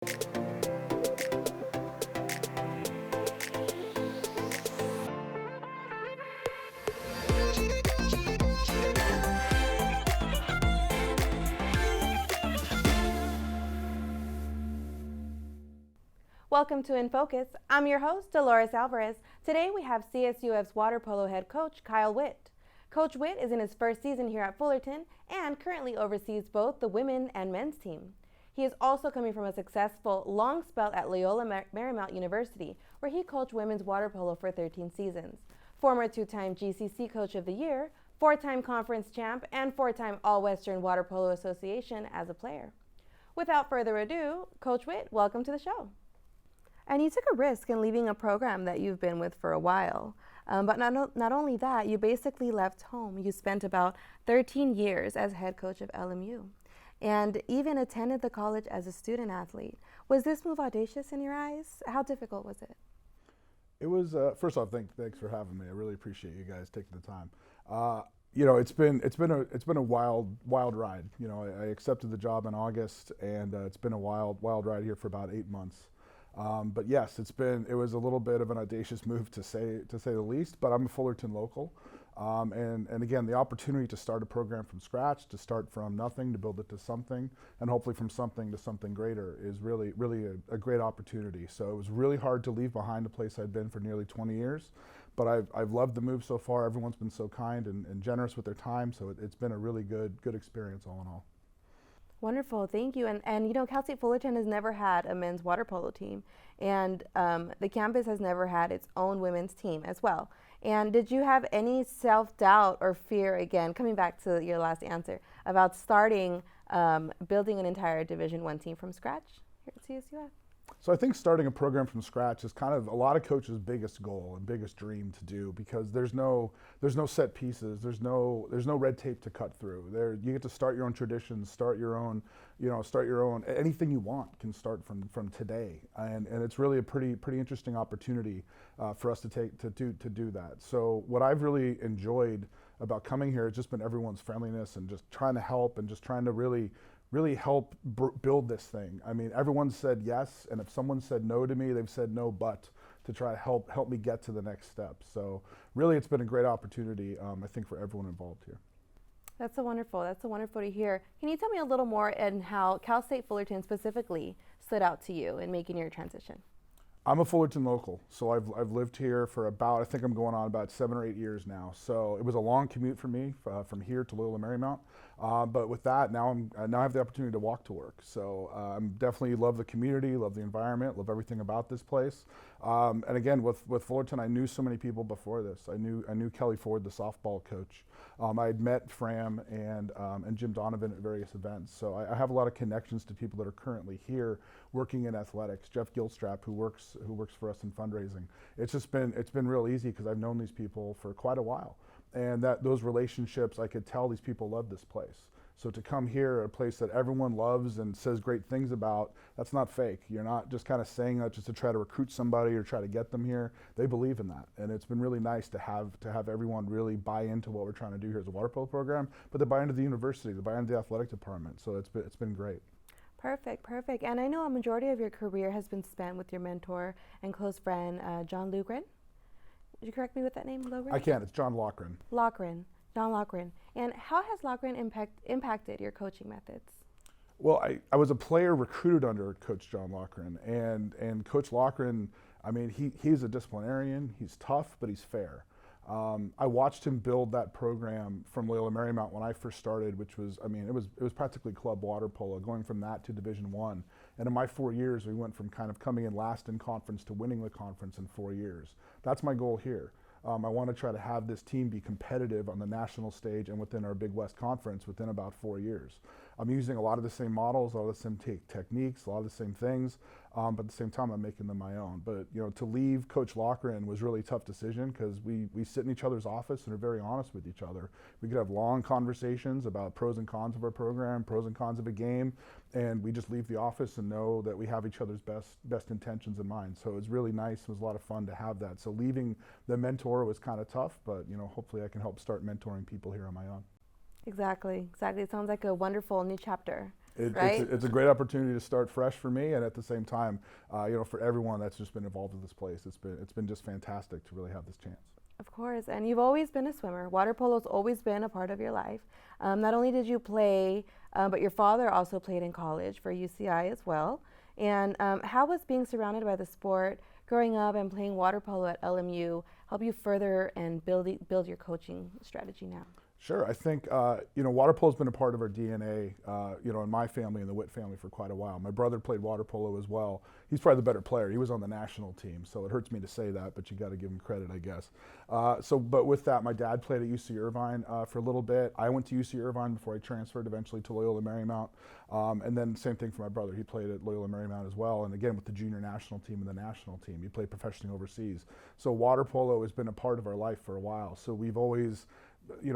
Welcome to In Focus. I'm your host, Dolores Alvarez. Today we have CSUF's water polo head coach, Kyle Witt. Coach Witt is in his first season here at Fullerton and currently oversees both the women and men's team. He is also coming from a successful long spell at Loyola Marymount University, where he coached women's water polo for 13 seasons. Former two-time GCC Coach of the Year, four-time conference champ, and four-time All-Western Water Polo Association as a player. Without further ado, Coach Witt, welcome to the show. And you took a risk in leaving a program that you've been with for a while. But not only that, you basically left home. You spent about 13 years as head coach of LMU and even attended the college as a student athlete. Was this move audacious in your eyes? How difficult was it? It was, first off, thanks for having me. I really appreciate you guys taking the time. It's been a wild ride. I accepted the job in August, and it's been a wild ride here for about 8 months. But yes, it was a little bit of an audacious move to say the least, but I'm a Fullerton local. And again, the opportunity to start a program from scratch, to start from nothing, to build it to something, and hopefully from something to something greater is really a great opportunity. So it was really hard to leave behind a place I'd been for nearly 20 years, but I've loved the move so far. Everyone's been so kind and generous with their time, so it's been a really good experience all in all. Wonderful, thank you. And Cal State Fullerton has never had a men's water polo team, and the campus has never had its own women's team as well. And did you have any self-doubt or fear, again, coming back to your last answer, about starting, building an entire Division I team from scratch here at CSUF? So I think starting a program from scratch is kind of a lot of coaches' biggest goal and biggest dream to do, because there's no set pieces, there's no red tape to cut through. You get to start your own traditions, start your own anything you want can start from today, and it's really a pretty interesting opportunity for us to do that. So what I've really enjoyed about coming here has just been everyone's friendliness and just trying to help and just trying to really help build this thing. I mean, everyone said yes, and if someone said no to me, they've said no but to try to help me get to the next step. So really, it's been a great opportunity, I think, for everyone involved here. That's so wonderful to hear. Can you tell me a little more on how Cal State Fullerton specifically stood out to you in making your transition? I'm a Fullerton local, so I've lived here for I think I'm going on about 7 or 8 years now. So it was a long commute for me from here to Loyola Marymount. But with that, now I have the opportunity to walk to work. So I definitely love the community, love the environment, love everything about this place. And again, with Fullerton, I knew so many people before this. I knew Kelly Ford, the softball coach. I had met Fram and Jim Donovan at various events. So I have a lot of connections to people that are currently here working in athletics. Jeff Gilstrap, who works for us in fundraising. It's been real easy because I've known these people for quite a while, and those relationships, I could tell these people love this place. So to come here, a place that everyone loves and says great things about, that's not fake. You're not just kind of saying that just to try to recruit somebody or try to get them here. They believe in that, and it's been really nice to have everyone really buy into what we're trying to do here as a water polo program, but they buy into the university, they buy into the athletic department. So it's been great. Perfect. And I know a majority of your career has been spent with your mentor and close friend, John Lugren. Would you correct me with that name, Lugren? I can. It's John Loughran. John Loughran. And how has Loughran impacted your coaching methods? Well, I was a player recruited under Coach John Loughran, and Coach Loughran, I mean, he's a disciplinarian. He's tough, but he's fair. I watched him build that program from Loyola Marymount when I first started, which was, I mean, it was practically club water polo, going from that to Division I. And in my 4 years, we went from kind of coming in last in conference to winning the conference in 4 years. That's my goal here. I want to try to have this team be competitive on the national stage and within our Big West Conference within about 4 years. I'm using a lot of the same models, a lot of the same techniques, a lot of the same things, but at the same time I'm making them my own. But to leave Coach Loughran was really a tough decision, because we sit in each other's office and are very honest with each other. We could have long conversations about pros and cons of our program, pros and cons of a game, and we just leave the office and know that we have each other's best intentions in mind. So it was really nice. It was a lot of fun to have that. So leaving the mentor was kind of tough, but hopefully I can help start mentoring people here on my own. Exactly. It sounds like a wonderful new chapter right? It's a great opportunity to start fresh for me, and at the same time, for everyone that's just been involved with this place, it's been just fantastic to really have this chance. Of course, and you've always been a swimmer. Water polo's always been a part of your life. Not only did you play, but your father also played in college for UCI as well. And how was being surrounded by the sport, growing up and playing water polo at LMU, help you further and build your coaching strategy now? Sure. I think, water polo has been a part of our DNA, in my family and the Witt family for quite a while. My brother played water polo as well. He's probably the better player. He was on the national team, so it hurts me to say that, but you got to give him credit, I guess. But with that, my dad played at UC Irvine for a little bit. I went to UC Irvine before I transferred eventually to Loyola Marymount. And then same thing for my brother. He played at Loyola Marymount as well. And again, with the junior national team and the national team, he played professionally overseas. So water polo has been a part of our life for a while. So we've always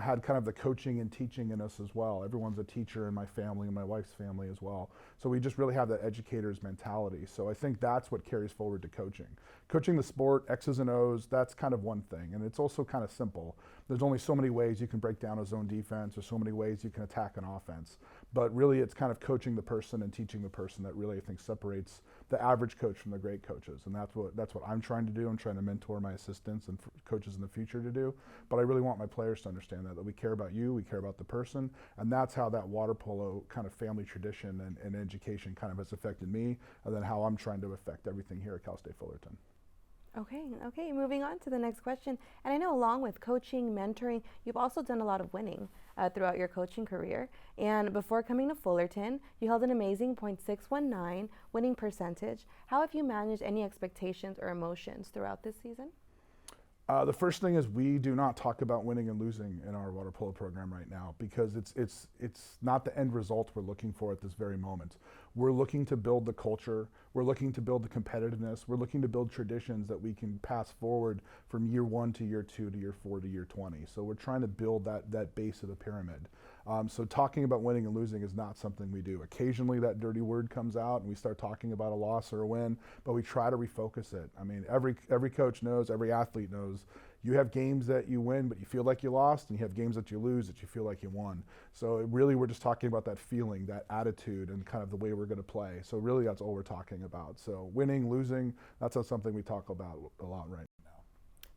had kind of the coaching and teaching in us as well. Everyone's a teacher in my family and my wife's family as well. So we just really have that educator's mentality. So I think that's what carries forward to coaching. Coaching the sport, X's and O's, that's kind of one thing. And it's also kind of simple. There's only so many ways you can break down a zone defense or so many ways you can attack an offense. But really it's kind of coaching the person and teaching the person that really I think separates the average coach from the great coaches. And that's what I'm trying to do. I'm trying to mentor my assistants and coaches in the future to do. But I really want my players to understand that we care about you, we care about the person. And that's how that water polo kind of family tradition and education kind of has affected me, and then how I'm trying to affect everything here at Cal State Fullerton. Okay, moving on to the next question. And I know along with coaching, mentoring, you've also done a lot of winning throughout your coaching career. And before coming to Fullerton, you held an amazing .619 winning percentage. How have you managed any expectations or emotions throughout this season? The first thing is we do not talk about winning and losing in our water polo program right now, because it's not the end result we're looking for at this very moment. We're looking to build the culture, we're looking to build the competitiveness, we're looking to build traditions that we can pass forward from year 1 to year 2 to year 4 to year 20. So we're trying to build that base of the pyramid. So talking about winning and losing is not something we do. Occasionally that dirty word comes out and we start talking about a loss or a win, but we try to refocus it. I mean, every coach knows, every athlete knows, you have games that you win but you feel like you lost, and you have games that you lose that you feel like you won. So really we're just talking about that feeling, that attitude, and kind of the way we're going to play. So really that's all we're talking about. So winning, losing, that's not something we talk about a lot right now.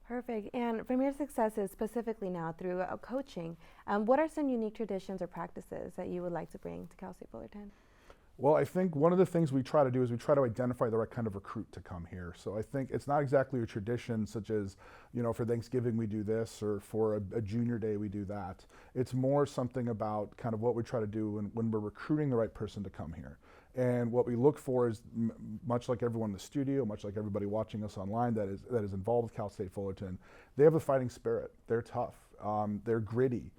Perfect. And from your successes specifically now through coaching, what are some unique traditions or practices that you would like to bring to Cal State Fullerton? Well, I think one of the things we try to do is we try to identify the right kind of recruit to come here. So I think it's not exactly a tradition such as, for Thanksgiving we do this, or for a junior day we do that. It's more something about kind of what we try to do when we're recruiting the right person to come here. And what we look for is, much like everyone in the studio, much like everybody watching us online that is involved with Cal State Fullerton, they have a fighting spirit. They're tough. They're gritty.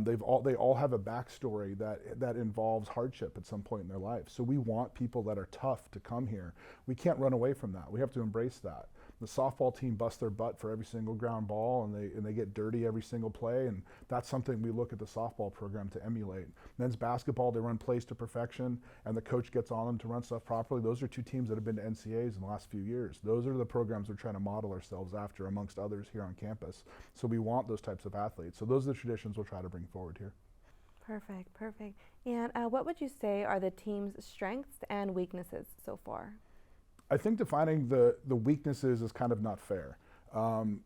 They all have a backstory that involves hardship at some point in their life. So we want people that are tough to come here. We can't run away from that. We have to embrace that. The softball team busts their butt for every single ground ball, and they get dirty every single play, and that's something we look at the softball program to emulate. Men's basketball, they run plays to perfection, and the coach gets on them to run stuff properly. Those are two teams that have been to NCAAs in the last few years. Those are the programs we're trying to model ourselves after, amongst others here on campus. So we want those types of athletes. So those are the traditions we'll try to bring forward here. Perfect. And what would you say are the team's strengths and weaknesses so far? I think defining the weaknesses is kind of not fair.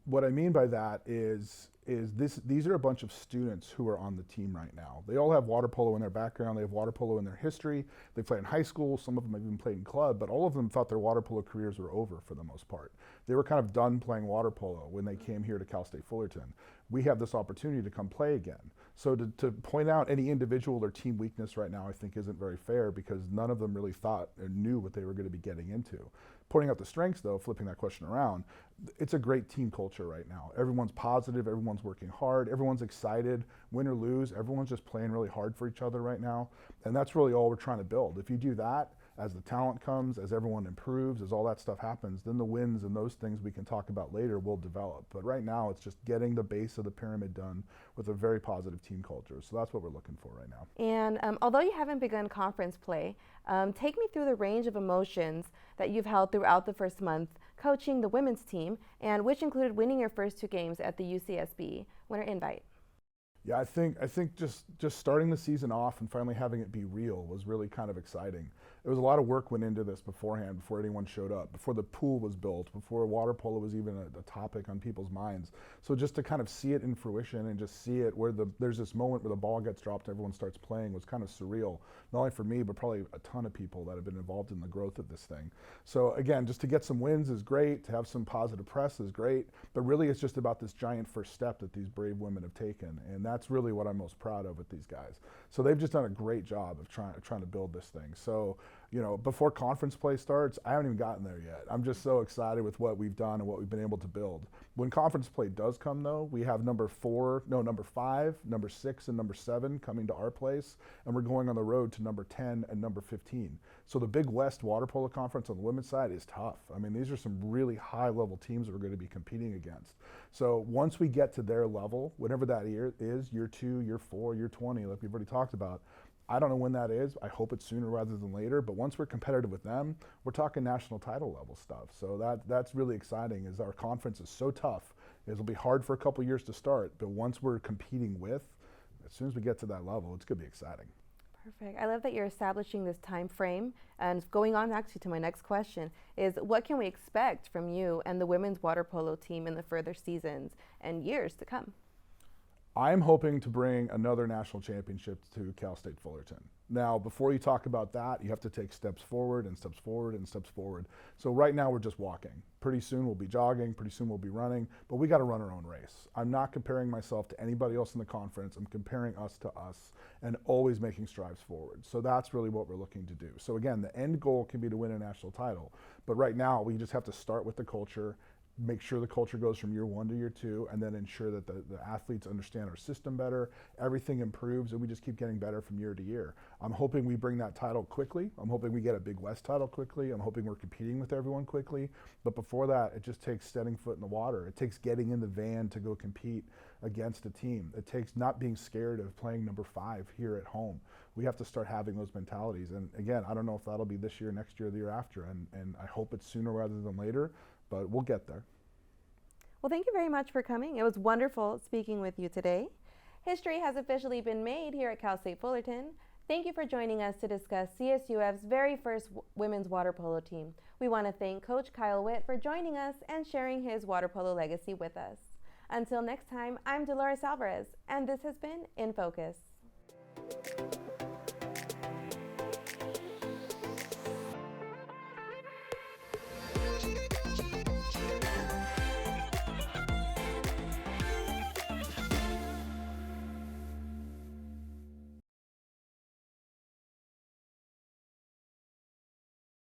What I mean by that is these are a bunch of students who are on the team right now. They all have water polo in their background. They have water polo in their history. They play in high school. Some of them have even played in club, but all of them thought their water polo careers were over for the most part. They were kind of done playing water polo when they came here to Cal State Fullerton. We have this opportunity to come play again. So to point out any individual or team weakness right now I think isn't very fair, because none of them really thought or knew what they were going to be getting into. Pointing out the strengths though, flipping that question around, it's a great team culture right now. Everyone's positive, everyone's working hard, everyone's excited, win or lose, everyone's just playing really hard for each other right now. And that's really all we're trying to build. If you do that, as the talent comes, as everyone improves, as all that stuff happens, then the wins and those things we can talk about later will develop. But right now, it's just getting the base of the pyramid done with a very positive team culture. So that's what we're looking for right now. And although you haven't begun conference play, take me through the range of emotions that you've held throughout the first month coaching the women's team, and which included winning your first 2 games at the UCSB Winter Invite. Yeah, I think just starting the season off and finally having it be real was really kind of exciting. There was a lot of work went into this beforehand, before anyone showed up, before the pool was built, before water polo was even a topic on people's minds. So just to kind of see it in fruition and just see it where there's this moment where the ball gets dropped, everyone starts playing, was kind of surreal. Not only for me, but probably a ton of people that have been involved in the growth of this thing. So again, just to get some wins is great, to have some positive press is great, but really it's just about this giant first step that these brave women have taken, and that's really what I'm most proud of with these guys. So they've just done a great job of trying to build this thing. So, you know, before conference play starts, I haven't even gotten there yet. I'm just so excited with what we've done and what we've been able to build. When conference play does come, though, we have number 5, number 6, and number 7 coming to our place, and we're going on the road to number 10 and number 15. So the Big West Water Polo Conference on the women's side is tough. I mean, these are some really high-level teams that we're going to be competing against. So once we get to their level, whatever that year is, year 2, year 4, year 20, like we've already talked about, I don't know when that is. I hope it's sooner rather than later. But once we're competitive with them, we're talking national title level stuff. So that's really exciting. Is our conference is so tough. It'll be hard for a couple years to start, but once we're competing with, as soon as we get to that level, it's going to be exciting. Perfect. I love that you're establishing this time frame. And going on actually to my next question is, what can we expect from you and the women's water polo team in the further seasons and years to come? I'm hoping to bring another national championship to Cal State Fullerton. Now, before you talk about that, you have to take steps forward and steps forward and steps forward. So right now we're just walking. Pretty soon we'll be jogging, pretty soon we'll be running, but we got to run our own race. I'm not comparing myself to anybody else in the conference. I'm comparing us to us and always making strides forward. So that's really what we're looking to do. So again, the end goal can be to win a national title, but right now we just have to start with the culture, make sure the culture goes from year 1 to year 2, and then ensure that the athletes understand our system better, everything improves, and we just keep getting better from year to year. I'm hoping we bring that title quickly. I'm hoping we get a Big West title quickly. I'm hoping we're competing with everyone quickly. But before that, it just takes setting foot in the water. It takes getting in the van to go compete against a team. It takes not being scared of playing number 5 here at home. We have to start having those mentalities. And again, I don't know if that'll be this year, next year, the year after, and I hope it's sooner rather than later, but we'll get there. Well, thank you very much for coming. It was wonderful speaking with you today. History has officially been made here at Cal State Fullerton. Thank you for joining us to discuss CSUF's very first women's water polo team. We want to thank Coach Cal Witt for joining us and sharing his water polo legacy with us. Until next time, I'm Dolores Alvarez, and this has been In Focus.